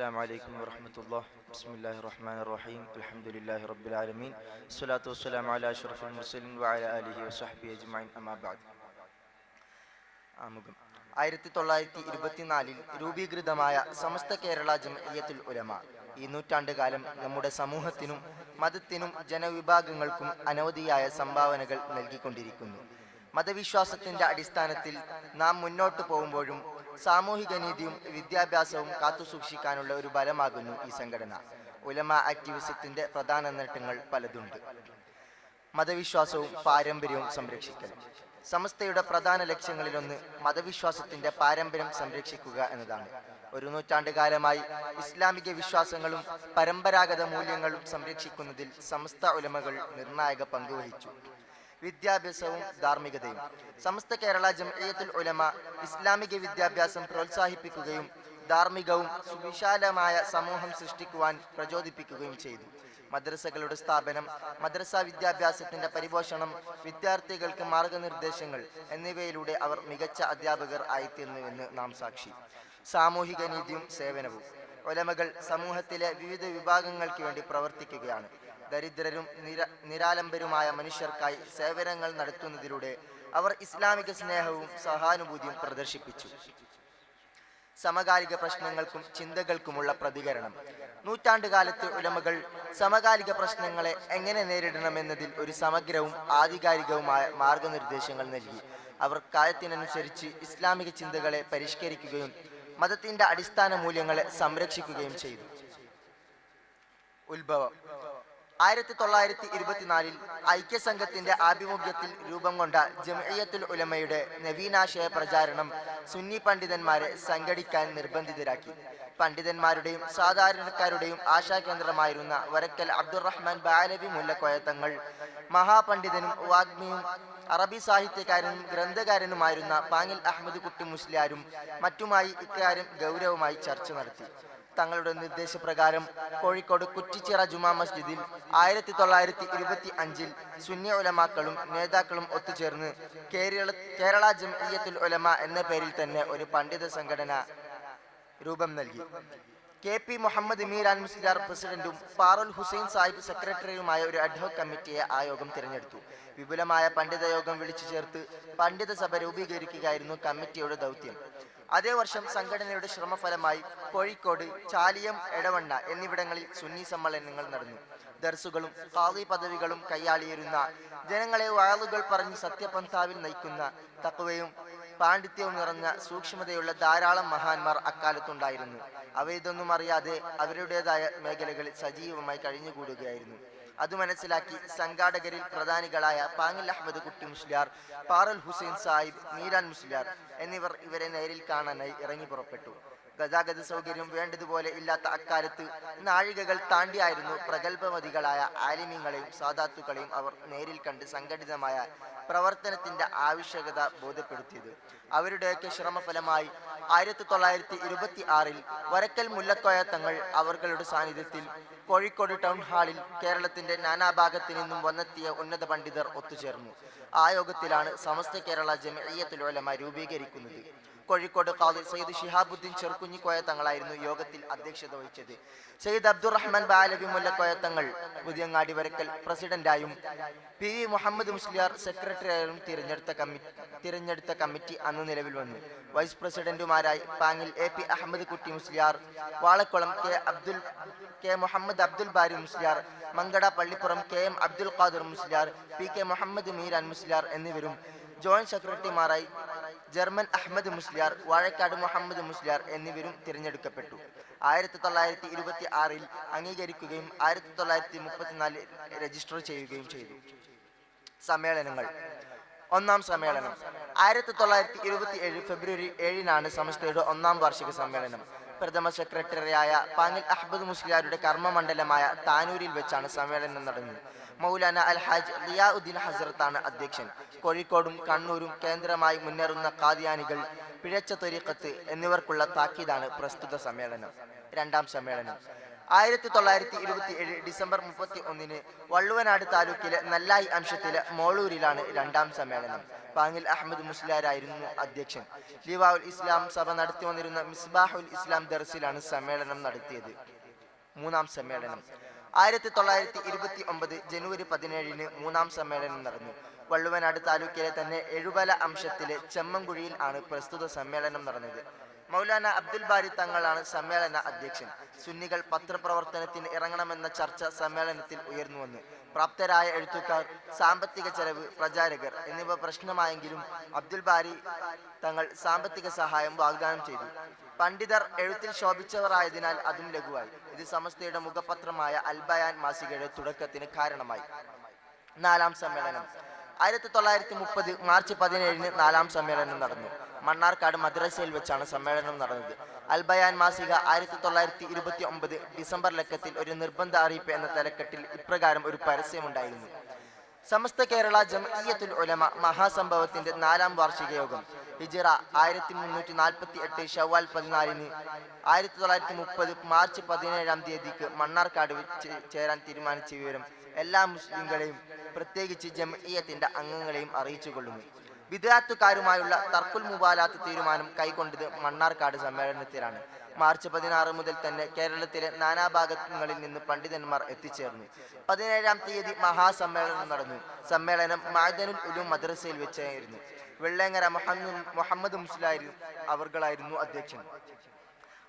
السلام عليكم ورحمة الله. بسم الله الرحمن الرحيم. الحمد لله رب العالمين. الصلاة والسلام على أشرف المرسلين وعلى آله وصحبه أجمعين. أما بعد. ആമുഖം. 1924 രൂപീകൃതമായ സമസ്ത കേരള ജംഇയ്യത്തുൽ ഉലമ ഈ നൂറ്റാണ്ടുകാലം നമ്മുടെ സമൂഹത്തിനും മതത്തിനും ജനവിഭാഗങ്ങൾക്കും അനവധിയായ സംഭാവനകൾ നൽകിക്കൊണ്ടിരിക്കുന്നു. മതവിശ്വാസത്തിന്റെ അടിസ്ഥാനത്തിൽ നാം മുന്നോട്ടു പോകുമ്പോഴും സാമൂഹിക നീതിയും വിദ്യാഭ്യാസവും കാത്തുസൂക്ഷിക്കാനുള്ള ഒരു ബലമാകുന്നു ഈ സംഘടന. ഉലമ ആക്ടിവിസത്തിന്റെ പ്രധാന നേട്ടങ്ങൾ പലതുണ്ട്. മതവിശ്വാസവും പാരമ്പര്യവും സംരക്ഷിക്കൽ. സമസ്തയുടെ പ്രധാന ലക്ഷ്യങ്ങളിലൊന്ന് മതവിശ്വാസത്തിന്റെ പാരമ്പര്യം സംരക്ഷിക്കുക എന്നതാണ്. ഒരു നൂറ്റാണ്ടുകാലമായി ഇസ്ലാമിക വിശ്വാസങ്ങളും പരമ്പരാഗത മൂല്യങ്ങളും സംരക്ഷിക്കുന്നതിൽ സമസ്ത ഉലമകൾ നിർണായക പങ്കുവഹിച്ചു. വിദ്യാഭ്യാസവും ധാർമ്മികതയും. സമസ്ത കേരള ജംഇയ്യത്തുൽ ഉലമ ഇസ്ലാമിക വിദ്യാഭ്യാസം പ്രോത്സാഹിപ്പിക്കുകയും ധാർമ്മികവും സുവിശാലമായ സമൂഹം സൃഷ്ടിക്കുവാൻ പ്രചോദിപ്പിക്കുകയും ചെയ്തു. മദ്രസകളുടെ സ്ഥാപനം, മദ്രസ വിദ്യാഭ്യാസത്തിന്റെ പരിപോഷണം, വിദ്യാർത്ഥികൾക്ക് മാർഗനിർദ്ദേശങ്ങൾ എന്നിവയിലൂടെ അവർ മികച്ച അധ്യാപകർ ആയിത്തീർന്നുവെന്ന് നാം സാക്ഷി. സാമൂഹിക നീതിയും സേവനവും. ഉലമകൾ സമൂഹത്തിലെ വിവിധ വിഭാഗങ്ങൾക്ക് വേണ്ടി പ്രവർത്തിക്കുകയാണ്. ദരിദ്രരും നിരാലംബരുമായ മനുഷ്യർക്കായി സേവനങ്ങൾ നടത്തുന്നതിലൂടെ അവർ ഇസ്ലാമിക സ്നേഹവും സഹാനുഭൂതിയും പ്രദർശിപ്പിച്ചു. സമകാലിക പ്രശ്നങ്ങൾക്കും ചിന്തകൾക്കുമുള്ള പ്രതികരണം. നൂറ്റാണ്ടുകാലത്ത് ഉലമകൾ സമകാലിക പ്രശ്നങ്ങളെ എങ്ങനെ നേരിടണമെന്നതിൽ ഒരു സമഗ്രവും ആധികാരികവുമായ മാർഗനിർദ്ദേശങ്ങൾ നൽകി. അവർ കാലത്തിനനുസരിച്ച് ഇസ്ലാമിക ചിന്തകളെ പരിഷ്കരിക്കുകയും മതത്തിന്റെ അടിസ്ഥാന മൂല്യങ്ങളെ സംരക്ഷിക്കുകയും ചെയ്തു. ഉത്ഭവം. 1924 ഐക്യസംഘത്തിന്റെ ആഭിമുഖ്യത്തിൽ രൂപം കൊണ്ട ജംഇയ്യത്തുൽ ഉലമയുടെ നവീനാശയ പ്രചാരണം സുന്നി പണ്ഡിതന്മാരെ സംഘടിക്കാൻ നിർബന്ധിതരാക്കി. പണ്ഡിതന്മാരുടെയും സാധാരണക്കാരുടെയും ആശാകേന്ദ്രമായിരുന്ന വരക്കൽ അബ്ദുറഹ്മാൻ ബാലവി മുല്ലക്കോയ തങ്ങൾ മഹാപണ്ഡിതനും വാഗ്മിയും അറബി സാഹിത്യകാരനും ഗ്രന്ഥകാരനുമായിരുന്ന പാങ്ങിൽ അഹമ്മദ് കുട്ടി മുസ്ലിയാരും മറ്റുമായി ഇക്കാര്യം ഗൗരവമായി ചർച്ച നടത്തി. തങ്ങളുടെ നിർദ്ദേശപ്രകാരം കോഴിക്കോട് കുറ്റിച്ചിറ ജുമാ മസ്ജിദിൽ 1925 സുന്നി ഉലമാക്കളും നേതാക്കളും ഒത്തുചേർന്ന് കേരള ജംഇയ്യത്തുൽ ഉലമ എന്ന പേരിൽ തന്നെ ഒരു പണ്ഡിത സംഘടന രൂപം നൽകി. KP മുഹമ്മദ് മീരാൻ മുസ്ലിയാർ പ്രസിഡന്റും പാറുൽ ഹുസൈൻ സാഹിബ് സെക്രട്ടറിയുമായ ഒരു അഡ്ഹോക് കമ്മിറ്റിയെ ആ യോഗം തിരഞ്ഞെടുത്തു. വിപുലമായ പണ്ഡിത യോഗം വിളിച്ചു ചേർത്ത് പണ്ഡിത സഭ രൂപീകരിക്കുകയായിരുന്നു കമ്മിറ്റിയുടെ ദൗത്യം. അതേ വർഷം സംഘടനയുടെ ശ്രമഫലമായി കോഴിക്കോട്, ചാലിയം, എടവണ്ണ എന്നിവിടങ്ങളിൽ സുന്നി സമ്മേളനങ്ങൾ നടന്നു. ദർസുകളും ഖാദി പദവികളും കൈയാളിയിരുന്ന ജനങ്ങളെ വാളുകൾ പറഞ്ഞ് സത്യപന്ഥാവിൽ നയിക്കുന്ന തഖ്വയും പാണ്ഡിത്യവും നിറഞ്ഞ സൂക്ഷ്മതയുള്ള ധാരാളം മഹാന്മാർ അക്കാലത്തുണ്ടായിരുന്നു. അവയിതൊന്നും അറിയാതെ അവരുടേതായ മേഖലകളിൽ സജീവമായി കഴിഞ്ഞുകൂടുകയായിരുന്നു. അത് മനസ്സിലാക്കി സംഘാടകരിൽ പ്രധാനികളായ പാങ്ങിൽ അഹമ്മദ് കുട്ടി മുസ്ലിയാർ, പാറുൽ ഹുസൈൻ സാഹിബ്, മീരാൻ മുസ്ലിയാർ എന്നിവർ ഇവരെ നേരിൽ കാണാനായി ഇറങ്ങി പുറപ്പെട്ടു. ഗതാഗത സൗകര്യം വേണ്ടതുപോലെ ഇല്ലാത്ത അക്കാലത്ത് നാഴികകൾ താണ്ടിയായിരുന്നു പ്രഗത്ഭമതികളായ ആലിമീങ്ങളെയും സാദാത്തുക്കളെയും അവർ നേരിൽ കണ്ട് സംഘടിതമായ പ്രവർത്തനത്തിന്റെ ആവശ്യകത ബോധ്യപ്പെടുത്തിയത്. അവരുടെയൊക്കെ ശ്രമഫലമായി 1926 വരക്കൽ മുല്ലക്കോയ തങ്ങൾ അവരുടെ സാന്നിധ്യത്തിൽ കോഴിക്കോട് ടൗൺ ഹാളിൽ കേരളത്തിന്റെ നാനാഭാഗത്തു നിന്നും വന്നെത്തിയ ഉന്നത പണ്ഡിതർ ഒത്തുചേർന്നു. ആ യോഗത്തിലാണ് സമസ്ത കേരള ജംഇയ്യത്തുൽ ഉലമ രൂപീകരിക്കുന്നത്. കോഴിക്കോട് ഖാദി സയ്യിദ് ശിഹാബുദ്ദീൻ ചെറുകുഞ്ഞിക്കോയ തങ്ങളായിരുന്നു യോഗത്തിൽ അധ്യക്ഷത വഹിച്ചത്. സയ്യിദ് അബ്ദുറഹ്മാൻ ബാലവി മുല്ലക്കോയ തങ്ങൾ പുതിയങ്ങാടി വരക്കൽ പ്രസിഡന്റായും PV മുഹമ്മദ് മുസ്ലിയാർ സെക്രട്ടറിയായും തിരഞ്ഞെടുത്ത കമ്മിറ്റി അന്ന് നിലവിൽ വന്നു. വൈസ് പ്രസിഡന്റുമാരായി പാങ്ങിൽ AP അഹമ്മദ് കുട്ടി Musliyar, Valakkulam K Muhammad Abdul Bari Musliyar, Mankada Pallippuram KM Abdul Khadir Musliyar, PK Muhammad Meeran Musliyar എന്നിവരും ജോയിന്റ് സെക്രട്ടറിമാരായി ജർമ്മൻ അഹമ്മദ് മുസ്ലിയാർ, വാഴക്കാട് മുഹമ്മദ് മുസ്ലിയാർ എന്നിവരും തിരഞ്ഞെടുക്കപ്പെട്ടു. 1926 അംഗീകരിക്കുകയും 1934 രജിസ്റ്റർ ചെയ്യുകയും ചെയ്തു. സമ്മേളനങ്ങൾ. ഒന്നാം സമ്മേളനം 1927 ഫെബ്രുവരി 7 സമസ്തയുടെ 1-ാം വാർഷിക സമ്മേളനം. പ്രഥമ സെക്രട്ടറിയായ പാങ്ങിൽ അഹമ്മദ് മുസ്ലിയാരുടെ കർമ്മമണ്ഡലമായ താനൂരിൽ വെച്ചാണ് സമ്മേളനം നടന്നത്. മൗലാന അൽഹാജ് ലിയാഉദ്ദീൻ ഹസ്രത്താണ് അധ്യക്ഷൻ. കോഴിക്കോടും കണ്ണൂരും കേന്ദ്രമായി മുന്നേറുന്ന ഖാദിയാനികൾ, പിഴച്ച ത്വരീഖത്ത് എന്നിവർക്കുള്ള താക്കീതാണ് പ്രസ്തുത സമ്മേളനം. രണ്ടാം സമ്മേളനം 1927 ഡിസംബർ 31 വള്ളുവനാട് താലൂക്കിലെ നെല്ലായി അംശത്തിലെ മോളൂരിലാണ് രണ്ടാം സമ്മേളനം. പാങ്ങിൽ അഹമ്മദ് മുസ്ലിയാരായിരുന്നു അധ്യക്ഷൻ. ലിവാഉൽ ഇസ്ലാം സഭ നടത്തി വന്നിരുന്ന മിസ്ബാഹുൽ ഇസ്ലാം ദർസിലാണ് സമ്മേളനം നടത്തിയത്. മൂന്നാം സമ്മേളനം 1929 ജനുവരി 17 മൂന്നാം സമ്മേളനം നടന്നു. വള്ളുവനാട് താലൂക്കിലെ തന്നെ എഴുപല അംശത്തിലെ ചെമ്മൻകുഴിയിൽ ആണ് പ്രസ്തുത സമ്മേളനം നടന്നത്. മൗലാന അബ്ദുൽ ബാരി തങ്ങളാണ് സമ്മേളന അധ്യക്ഷൻ. സുന്നികൾ പത്രപ്രവർത്തനത്തിന് ഇറങ്ങണമെന്ന ചർച്ച സമ്മേളനത്തിൽ ഉയർന്നു വന്നു. പ്രാപ്തരായ എഴുത്തുകാർ, സാമ്പത്തിക ചെലവ്, പ്രചാരകർ എന്നിവ പ്രശ്നമായെങ്കിലും അബ്ദുൽ ബാരി തങ്ങൾ സാമ്പത്തിക സഹായം വാഗ്ദാനം ചെയ്തു. പണ്ഡിതർ എഴുത്തിൽ ശോഭിച്ചവരായതിനാൽ അതും ലഘുവായി. ഇത് സമസ്തയുടെ മുഖപത്രമായ അൽ ബയാൻ മാസികയുടെ തുടക്കത്തിന് കാരണമായി. നാലാം സമ്മേളനം 1930 മാർച്ച് 17 നാലാം സമ്മേളനം നടന്നു. മണ്ണാർക്കാട് മദ്രസയിൽ വെച്ചാണ് സമ്മേളനം നടന്നത്. അൽ ബയാൻ മാസിക 1929 ഡിസംബർ ലക്കത്തിൽ ഒരു നിർബന്ധ അറിയിപ്പ് എന്ന തലക്കെട്ടിൽ ഇപ്രകാരം ഒരു പരസ്യമുണ്ടായിരുന്നു: സമസ്ത കേരള ജംഇയ്യത്തുൽ ഉലമ മഹാസംഭവത്തിന്റെ 4ാം വാർഷിക യോഗം ഹിജ്റ 1348 ഷവ്വാൽ 14 1930 മാർച്ച് 17 മണ്ണാർക്കാട് വെച്ച് ചേരാൻ തീരുമാനിച്ച വിവരം എല്ലാ മുസ്ലിങ്ങളെയും പ്രത്യേകിച്ച് ജംഇയ്യത്തിന്റെ അംഗങ്ങളെയും അറിയിച്ചുകൊള്ളുന്നു. വിദ്യാർത്ഥുകാരുമായുള്ള തർക്കുൽ മുബാലാത്ത് തീരുമാനം കൈക്കൊണ്ടത് മണ്ണാർക്കാട് സമ്മേളനത്തിലാണ്. മാർച്ച് 16 മുതൽ തന്നെ കേരളത്തിലെ നാനാഭാഗങ്ങളിൽ നിന്ന് പണ്ഡിതന്മാർ എത്തിച്ചേർന്നു. 17-ാം തീയതി മഹാസമ്മേളനം നടന്നു. സമ്മേളനം മഅദനുൽ ഉലൂം മദ്രസയിൽ വെച്ചായിരുന്നു. വെള്ളേങ്ങര മുഹമ്മദ് മുസ്ലിയാർ അവർകളായിരുന്നു അധ്യക്ഷൻ.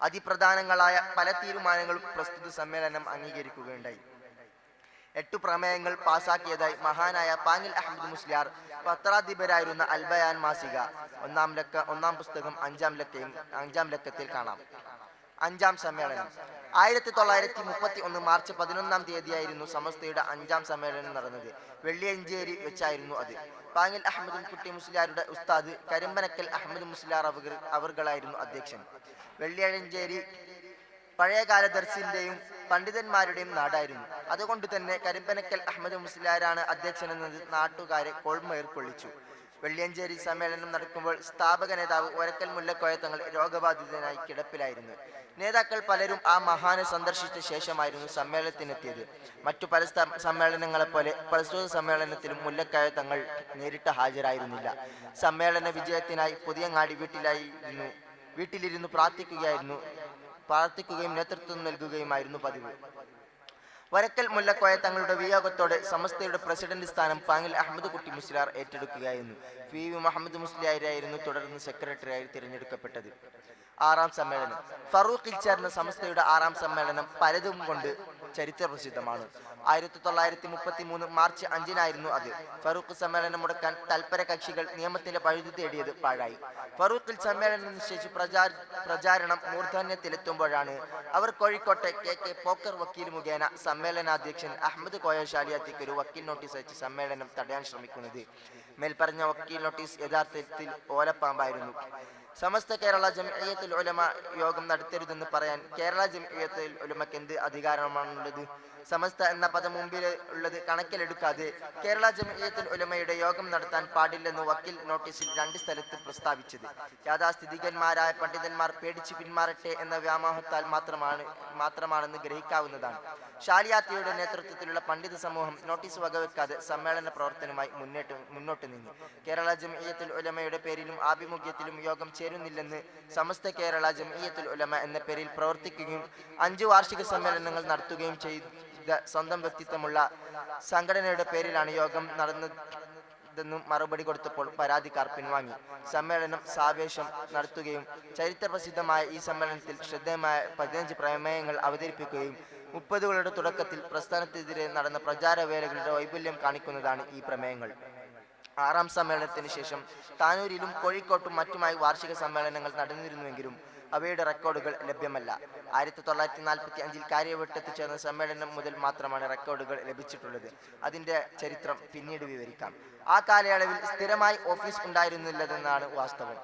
അതിപ്രധാനങ്ങളായ പല തീരുമാനങ്ങളും പ്രസ്തുത സമ്മേളനം അംഗീകരിക്കുകയുണ്ടായി. 8 പ്രമേയങ്ങൾ പാസാക്കിയതായി മഹാനായ പാങ്ങിൽ അഹമ്മദ് മുസ്ലിയാർ പത്രാധിപരായിരുന്ന അൽ ബയാൻ മാസിക 1-ാം പുസ്തകം 5-ാം ലക്കത്തിൽ കാണാം. 5ാം സമ്മേളനം 1931 മാർച്ച് 11-ാം തീയതിയായിരുന്നു സമസ്തയുടെ 5ാം സമ്മേളനം നടന്നത്. വെള്ളിയഞ്ചേരി വെച്ചായിരുന്നു അത്. പാങ്ങിൽ അഹമ്മദ് കുട്ടി മുസ്ലിയാരുടെ ഉസ്താദ് കരിമ്പനക്കൽ അഹമ്മദ് മുസ്ലിയാർ അവർകളായിരുന്നു അധ്യക്ഷൻ. വെള്ളിയഞ്ചേരി പഴയകാല ദർസിന്റെയും പണ്ഡിതന്മാരുടെയും നാടായിരുന്നു. അതുകൊണ്ട് തന്നെ കരിമ്പനക്കൽ അഹമ്മദ് മുസ്ലിയാരാണ് അധ്യക്ഷനെന്നത് നാട്ടുകാരെ കോൾമേർ കൊള്ളിച്ചു. വെള്ളിയഞ്ചേരി സമ്മേളനം നടക്കുമ്പോൾ സ്ഥാപക നേതാവ് ഒരക്കൽ മുല്ലക്കോയ തങ്ങൾ രോഗബാധിതനായി കിടപ്പിലായിരുന്നു. നേതാക്കൾ പലരും ആ മഹാനെ സന്ദർശിച്ച ശേഷമായിരുന്നു സമ്മേളനത്തിനെത്തിയത്. മറ്റു പല സമ്മേളനങ്ങളെപ്പോലെ പ്രസ്തുത സമ്മേളനത്തിലും മുല്ലക്കോയ തങ്ങൾ നേരിട്ട് ഹാജരായിരുന്നില്ല. സമ്മേളന വിജയത്തിനായി പുതിയങ്ങാടി വീട്ടിലിരുന്ന് പ്രാർത്ഥിക്കുകയും നേതൃത്വം നൽകുകയുമായിരുന്നു പതിവ്. വരക്കൽ മുല്ലക്കോയ തങ്ങളുടെ വിയോഗത്തോടെ സമസ്തയുടെ പ്രസിഡന്റ് സ്ഥാനം പാങ്ങിൽ അഹമ്മദ് കുട്ടി മുസ്ലിയാർ ഏറ്റെടുക്കുകയായിരുന്നു. പി മുഹമ്മദ് മുസ്ലിയാരായിരുന്നു തുടർന്ന് സെക്രട്ടറിയായി തിരഞ്ഞെടുക്കപ്പെട്ടത്. 6ാം സമ്മേളനം ഫറൂഖിൽ ചേർന്ന സമസ്തയുടെ 6ാം സമ്മേളനം പലതും കൊണ്ട് ചരിത്ര പ്രസിദ്ധമാണ്. 1933 മാർച്ച് 5-നായിരുന്നു അത്. ഫറൂഖ് സമ്മേളനം മുടക്കാൻ തൽപര കക്ഷികൾ നിയമത്തിന്റെ പഴുതു തേടിയത് പാഴായി. ഫറൂഖിൽ സമ്മേളനം നിശ്ചയിച്ച് പ്രചാരണം മൂർധന്യത്തിലെത്തുമ്പോഴാണ് അവർ കോഴിക്കോട്ടെ KK പോക്കർ വക്കീൽ മുഖേന സമ്മേളനാധ്യക്ഷൻ അഹമ്മദ് കോയ ഷാലിയാത്തിക്ക് ഒരു വക്കീൽ നോട്ടീസ് അയച്ച് സമ്മേളനം തടയാൻ ശ്രമിക്കുന്നത്. മേൽപ്പറഞ്ഞ വക്കീൽ നോട്ടീസ് യഥാർത്ഥത്തിൽ ഓലപ്പാമ്പായിരുന്നു. സമസ്ത കേരള ജംഇയ്യത്തുൽ ഉലമ യോഗം നടത്തരുതെന്ന് പറയാൻ കേരള ജംഇയ്യത്തുൽ ഉലമയ്ക്ക് എന്ത് അധികാരമാണുള്ളത്? സമസ്ത എന്ന പദം മുമ്പിൽ ഉള്ളത് കണക്കിലെടുക്കാതെ കേരള ജംഇയ്യത്തുൽ ഉലമയുടെ യോഗം നടത്താൻ പാടില്ലെന്ന് വക്കീൽ നോട്ടീസിൽ 2 സ്ഥലത്ത് പ്രസ്താവിച്ചത് യാഥാസ്ഥിതികന്മാരായ പണ്ഡിതന്മാർ പേടിച്ച് പിന്മാറട്ടെ എന്ന വ്യാമോഹത്താൽ മാത്രമാണെന്ന് ഗ്രഹിക്കാവുന്നതാണ്. ഷാലിയാത്തിയുടെ നേതൃത്വത്തിലുള്ള പണ്ഡിത സമൂഹം നോട്ടീസ് വകവെക്കാതെ സമ്മേളന പ്രവർത്തനവുമായി മുന്നോട്ട് നീങ്ങി. കേരള ജംഇയ്യത്തുൽ ഉലമയുടെ പേരിലും ആഭിമുഖ്യത്തിലും യോഗം ചേരുന്നില്ലെന്ന് സമസ്ത കേരള ജംഇയ്യത്തുൽ ഉലമ എന്ന പേരിൽ പ്രവർത്തിക്കുകയും 5 വാർഷിക സമ്മേളനങ്ങൾ നടത്തുകയും ചെയ്ത സ്വന്തം വ്യക്തിത്വമുള്ള സംഘടനയുടെ പേരിലാണ് യോഗം നടന്നതെന്നും മറുപടി കൊടുത്തപ്പോൾ പരാതിക്കാർ പിൻവാങ്ങി. സമ്മേളനം സാവേശം നടത്തുകയും ചരിത്ര പ്രസിദ്ധമായ ഈ സമ്മേളനത്തിൽ ശ്രദ്ധേയമായ 15 പ്രമേയങ്ങൾ അവതരിപ്പിക്കുകയും 30കളുടെ തുടക്കത്തിൽ പ്രസ്ഥാനത്തിനെതിരെ നടന്ന പ്രചാരവേലകളുടെ വൈപുല്യം കാണിക്കുന്നതാണ് ഈ പ്രമേയങ്ങൾ. 6ാം സമ്മേളനത്തിന് ശേഷം താനൂരിലും കോഴിക്കോട്ടും മറ്റുമായി വാർഷിക സമ്മേളനങ്ങൾ നടന്നിരുന്നുവെങ്കിലും അവയുടെ റെക്കോർഡുകൾ ലഭ്യമല്ല. 1945 കാര്യവട്ടത്ത് ചേർന്ന സമ്മേളനം മുതൽ മാത്രമാണ് റെക്കോർഡുകൾ ലഭിച്ചിട്ടുള്ളത്. അതിന്റെ ചരിത്രം പിന്നീട് വിവരിക്കാം. ആ കാലയളവിൽ സ്ഥിരമായി ഓഫീസ് ഉണ്ടായിരുന്നില്ലെന്നാണ് വാസ്തവം.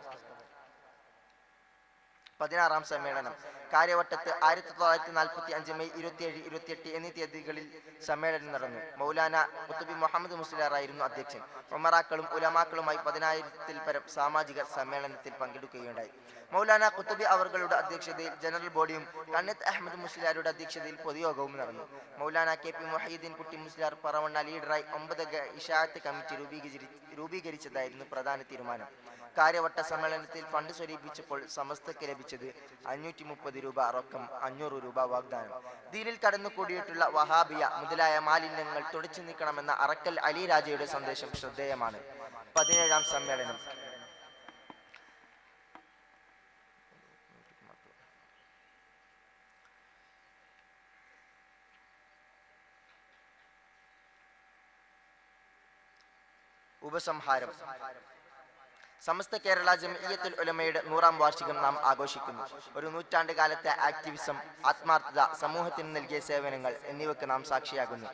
16-ാം സമ്മേളനം കാര്യവട്ടത്ത് 1945 മെയ് 27, 28 എന്നീ തീയതികളിൽ സമ്മേളനം നടന്നു. മൗലാന ഖുതുബി മുഹമ്മദ് മുസ്ലിയാറായിരുന്നു അധ്യക്ഷൻ. ഉമറാക്കളും ഉലമാക്കളുമായി 10,000-ൽ പരം സാമാജികർ സമ്മേളനത്തിൽ പങ്കെടുക്കുകയുണ്ടായി. മൗലാന ഖുതുബി അവர்களுടെ അധ്യക്ഷതയിൽ ജനറൽ ബോഡിയും കണ്ണത്ത് അഹമ്മദ് മുസ്ലിയാരുടെ അധ്യക്ഷതയിൽ പൊതുയോഗവും നടന്നു. മൗലാന KP മുഹയ്യിദ്ദീൻ കുട്ടി മുസ്ലിയാർ പറവണ്ണ ലീഡറായി 9 അംഗ ഇശാഅത്ത് കമ്മിറ്റി രൂപീകരിച്ചതായിരുന്നു പ്രധാന തീരുമാനം. കാര്യവട്ട സമ്മേളനത്തിൽ ഫണ്ട് സ്വരൂപിച്ചപ്പോൾ സമസ്തയ്ക്ക് ലഭിച്ചത് 530 രൂപ റൊക്കം, 500 രൂപ വാഗ്ദാനം. ദീനിൽ കടന്നുകൂടിയിട്ടുള്ള വഹാബിയ മുതലായ മാലിന്യങ്ങൾ തുടച്ചു നീക്കണമെന്ന അറക്കൽ അലി രാജയുടെ സന്ദേശം ശ്രദ്ധേയമാണ്. 17-ാം സമ്മേളനം ഉപസംഹാരം. സമസ്ത കേരള ജംഇയ്യത്തുൽ ഉലമയുടെ 100-ാം വാർഷികം നാം ആഘോഷിക്കുന്നു. ഒരു നൂറ്റാണ്ട് കാലത്തെ ആക്ടിവിസം, ആത്മാർത്ഥത, സമൂഹത്തിന് നൽകിയ സേവനങ്ങൾ എന്നിവയ്ക്ക് നാം സാക്ഷിയാകുന്നു.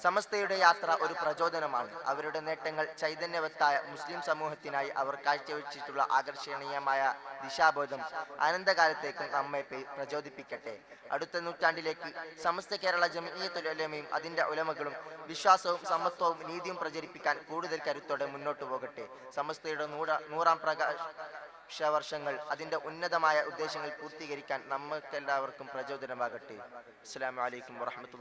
സമസ്തയുടെ യാത്ര ഒരു പ്രചോദനമാണ്. അവരുടെ നേട്ടങ്ങൾ, ചൈതന്യവത്തായ മുസ്ലിം സമൂഹത്തിനായി അവർ കാഴ്ചവെച്ചിട്ടുള്ള ആകർഷണീയമായ ദിശാബോധം അനന്തകാലത്തേക്കും നമ്മെ പ്രചോദിപ്പിക്കട്ടെ. അടുത്ത നൂറ്റാണ്ടിലേക്ക് സമസ്ത കേരള ജംഇയ്യത്തുൽ ഉലമയും അതിൻ്റെ ഉലമകളും വിശ്വാസവും സമത്വവും നീതിയും പ്രചരിപ്പിക്കാൻ കൂടുതൽ കരുത്തോടെ മുന്നോട്ടു പോകട്ടെ. സമസ്തയുടെ 100-ാം പ്രകാശവർഷങ്ങൾ അതിൻ്റെ ഉന്നതമായ ഉദ്ദേശങ്ങൾ പൂർത്തീകരിക്കാൻ നമുക്കെല്ലാവർക്കും പ്രചോദനമാകട്ടെ. അസ്സലാമു അലൈക്കും വറഹ്മത്തുള്ളാഹി